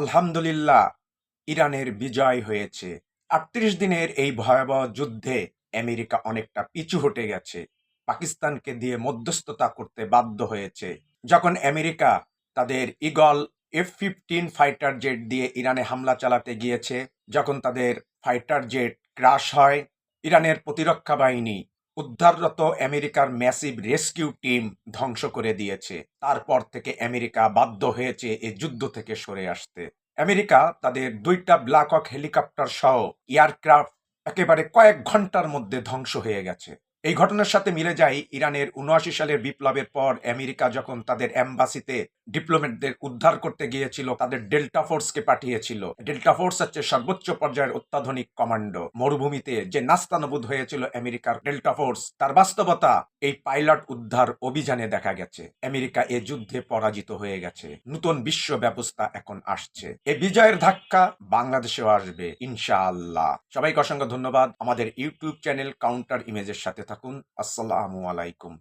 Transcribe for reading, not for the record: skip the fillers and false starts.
আলহামদুলিল্লাহ ইরানের বিজয় হয়েছে। ৩৮ দিনের এই ভয়াবহ যুদ্ধে আমেরিকা অনেকটা পিছু হটে গেছে। পাকিস্তানকে দিয়ে মধ্যস্থতা করতে বাধ্য হয়েছে। যখন আমেরিকা তাদের ঈগল F-15 ফাইটার জেট দিয়ে ইরানে হামলা চালাতে গিয়েছে, যখন তাদের ফাইটার জেট ক্রাশ হয়, ইরানের প্রতিরক্ষা বাহিনী উদ্ধাররত আমেরিকার ম্যাসিভ রেস্কিউ টিম ধ্বংস করে দিয়েছে। তারপর থেকে আমেরিকা বাধ্য হয়েছে এই যুদ্ধ থেকে সরে আসতে। আমেরিকা তাদের ২টা ব্ল্যাক হক হেলিকপ্টার সহ এয়ারক্রাফট একেবারে কয়েক ঘন্টার মধ্যে ধ্বংস হয়ে গেছে। এই ঘটনার সাথে মিলে যায় ইরানের ৭৯ সালের বিপ্লবের পর আমেরিকা যখন তাদের এম্বাসিতে ডিপ্লোম্যাটদের উদ্ধার করতে গিয়েছিল, তাদের ডেল্টা ফোর্সকে পাঠিয়েছিল। ডেল্টা ফোর্স হচ্ছে সর্বোচ্চ পর্যায়ের অত্যাধুনিক কমান্ডো। মরুভূমিতে যে নাস্তানাবুদ হয়েছিল আমেরিকার ডেল্টা ফোর্স, তার বাস্তবতা এই পাইলট উদ্ধার অভিযানে দেখা গেছে। আমেরিকা এ যুদ্ধে পরাজিত হয়ে গেছে। নতুন বিশ্ব ব্যবস্থা এখন আসছে। এই বিজয়ের ধাক্কা বাংলাদেশেও আসবে ইনশাআল্লাহ। সবাইকে অসংখ্য ধন্যবাদ। আমাদের ইউটিউব চ্যানেল কাউন্টার ইমেজের সাথে থাকুন। আসসালামু আলাইকুম।